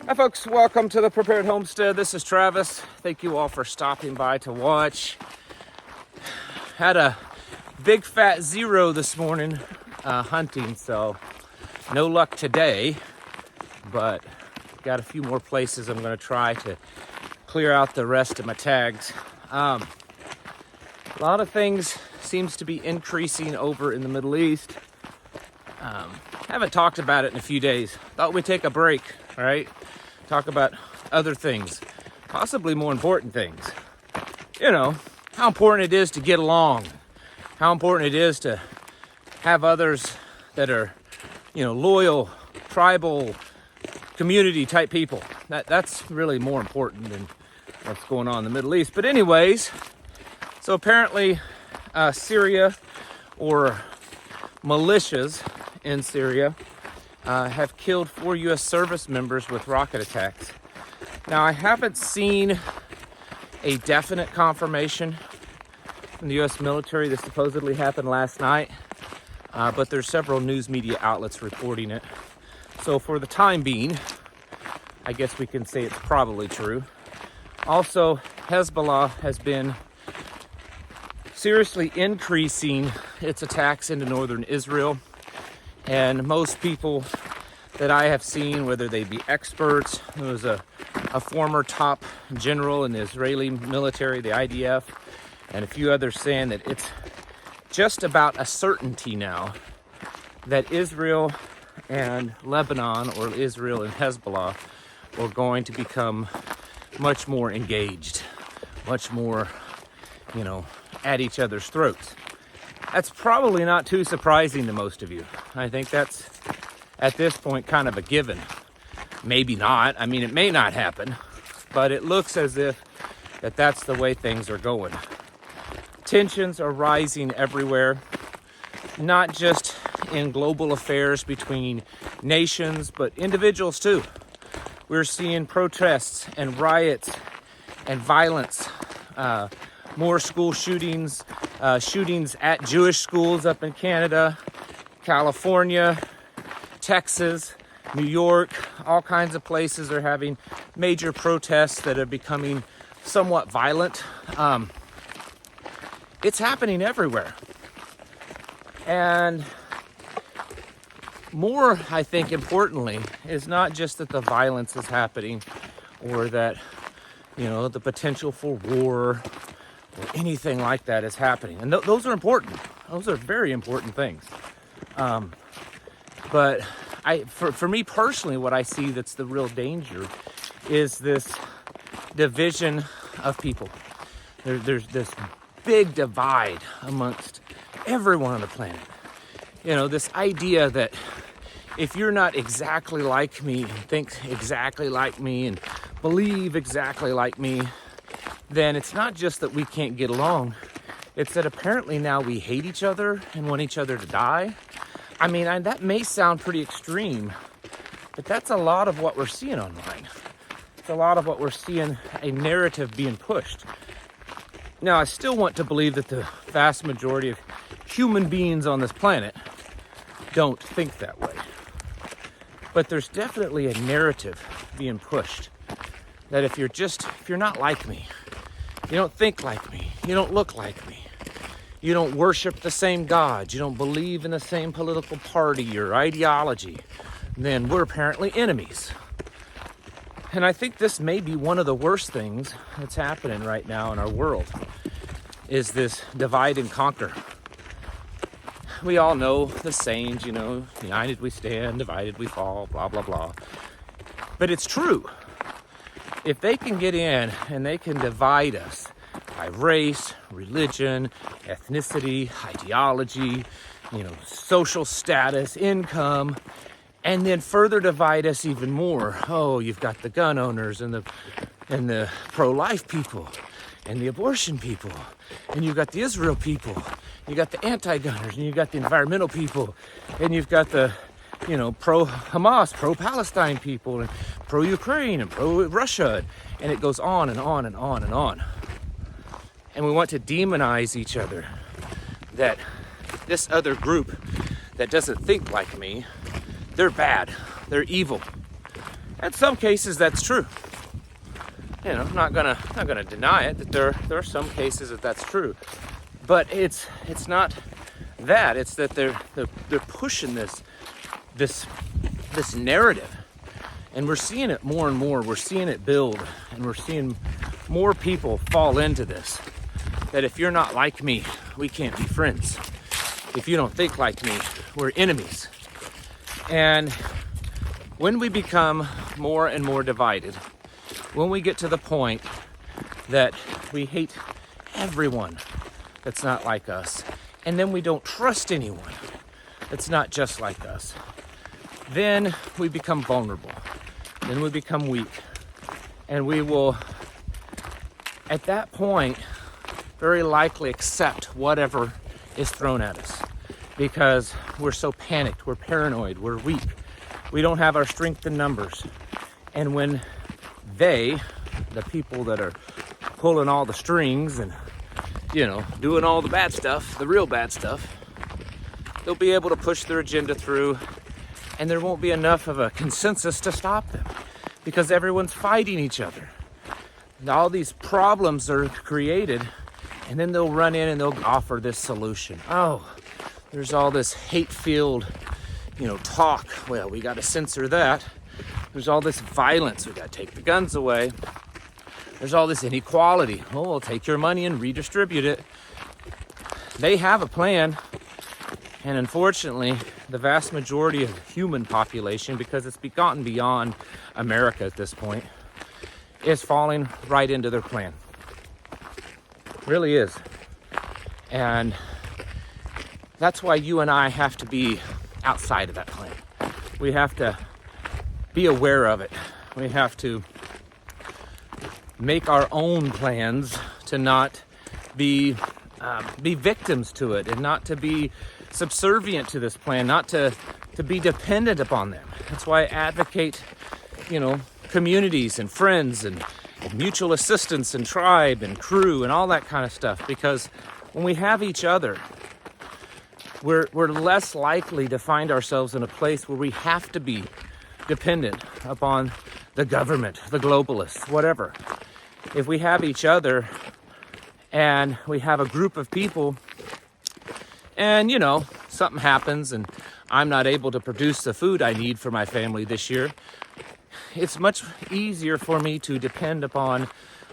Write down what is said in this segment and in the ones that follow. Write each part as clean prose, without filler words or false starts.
Hi folks, welcome to the Prepared Homestead. This is Travis. Thank you all for stopping by to watch. Had a big fat 0 this morning hunting, so no luck today, but got a few more places I'm going to try to clear out the rest of my tags. A lot of things seems to be increasing over in the Middle East. Haven't talked about it in a few days. Thought we'd take a break, all right? Talk about other things, possibly more important things. You know, how important it is to get along, how important it is to have others that are, loyal, tribal, community type people. That's really more important than what's going on in the Middle East. But anyways, so apparently Syria, or militias in Syria, have killed 4 U.S. service members with rocket attacks. Now, I haven't seen a definite confirmation from the U.S. military. This supposedly happened last night, but there's several news media outlets reporting it. So for the time being, I guess we can say it's probably true. Also, Hezbollah has been seriously increasing its attacks into northern Israel. And most people that I have seen, whether they be experts, there was a former top general in the Israeli military, the IDF, and a few others saying that it's just about a certainty now that Israel and Lebanon, or Israel and Hezbollah, are going to become much more engaged, much more, at each other's throats. That's probably not too surprising to most of you. I think that's, at this point, kind of a given. Maybe not. I mean, it may not happen, but it looks as if that's the way things are going. Tensions are rising everywhere, not just in global affairs between nations, but individuals too. We're seeing protests and riots and violence, more school shootings, shootings at Jewish schools up in Canada, California, Texas, New York. All kinds of places are having major protests that are becoming somewhat violent. It's happening everywhere. And more, I think, importantly, is not just that the violence is happening or that, the potential for war or anything like that is happening. And those are important. Those are very important things. But for me personally, what I see that's the real danger is this division of people. There's this big divide amongst everyone on the planet. This idea that if you're not exactly like me, and think exactly like me, and believe exactly like me, then it's not just that we can't get along. It's that apparently now we hate each other and want each other to die. I mean, that may sound pretty extreme, but that's a lot of what we're seeing online. It's a lot of what we're seeing, a narrative being pushed. Now, I still want to believe that the vast majority of human beings on this planet don't think that way. But there's definitely a narrative being pushed that if you're not like me, you don't think like me, you don't look like me, you don't worship the same God, you don't believe in the same political party or ideology, then we're apparently enemies. And I think this may be one of the worst things that's happening right now in our world, is this divide and conquer. We all know the sayings, united we stand, divided we fall, blah, blah, blah. But it's true. If they can get in and they can divide us by race, religion, ethnicity, ideology, social status, income, and then further divide us even more. Oh, you've got the gun owners and the pro-life people and the abortion people, and you've got the Israel people, you got the anti-gunners, and you've got the environmental people, and you've got the pro-Hamas, pro-Palestine people, and pro-Ukraine, and pro-Russia, and it goes on and on and on and on. And we want to demonize each other, that this other group that doesn't think like me, they're bad, they're evil. In some cases, that's true. You know, I'm not gonna deny it that there are some cases that that's true, but it's not that. It's that they're pushing this narrative, and we're seeing it more and more. We're seeing it build, and we're seeing more people fall into this. That if you're not like me, we can't be friends. If you don't think like me, we're enemies. And when we become more and more divided, when we get to the point that we hate everyone that's not like us, and then we don't trust anyone that's not just like us, then we become vulnerable. Then we become weak. And we will, at that point, very likely accept whatever is thrown at us, because we're so panicked, we're paranoid, we're weak. We don't have our strength in numbers. And when the people that are pulling all the strings and, you know, doing all the bad stuff, the real bad stuff, they'll be able to push their agenda through, and there won't be enough of a consensus to stop them, because everyone's fighting each other. And all these problems are created, and then they'll run in and they'll offer this solution. Oh, there's all this hate-filled, you know, talk. Well, we got to censor that. There's all this violence. We got to take the guns away. There's all this inequality. Oh, we'll take your money and redistribute it. They have a plan. And unfortunately, the vast majority of the human population, because it's gotten beyond America at this point, is falling right into their plan. Really is. And that's why you and I have to be outside of that plan. We have to be aware of it. We have to make our own plans to not be victims to it, and not to be subservient to this plan, not to be dependent upon them. That's why I advocate, you know, communities and friends and mutual assistance and tribe and crew and all that kind of stuff, because when we have each other, we're less likely to find ourselves in a place where we have to be dependent upon the government, the globalists, whatever. If we have each other and we have a group of people, and, you know, something happens and I'm not able to produce the food I need for my family this year, it's much easier for me to depend upon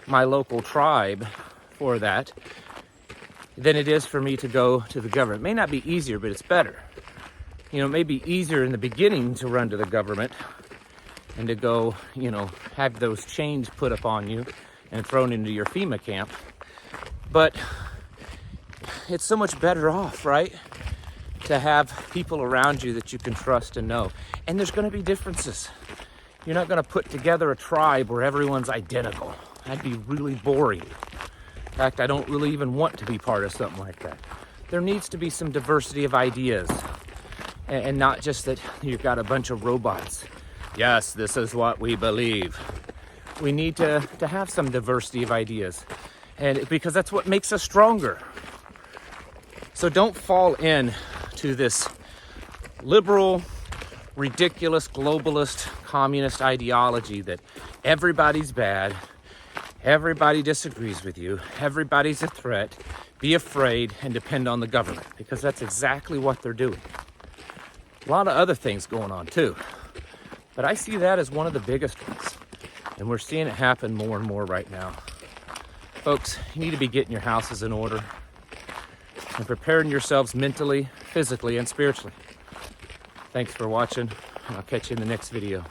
my local tribe for that than it is for me to go to the government. It may not be easier, but it's better. You know, it may be easier in the beginning to run to the government and to go, you know, have those chains put up on you and thrown into your FEMA camp. But it's so much better off, right? To have people around you that you can trust and know. And there's going to be differences. You're not going to put together a tribe where everyone's identical. That'd be really boring. In fact, I don't really even want to be part of something like that. There needs to be some diversity of ideas. And not just that you've got a bunch of robots. Yes, this is what we believe. We need to have some diversity of ideas, and because that's what makes us stronger. So don't fall in to this liberal, ridiculous, globalist, communist ideology that everybody's bad, everybody disagrees with you, everybody's a threat, be afraid, and depend on the government, because that's exactly what they're doing. A lot of other things going on too, but I see that as one of the biggest ones, and we're seeing it happen more and more right now. Folks, you need to be getting your houses in order and preparing yourselves mentally, physically, and spiritually. Thanks for watching, and I'll catch you in the next video.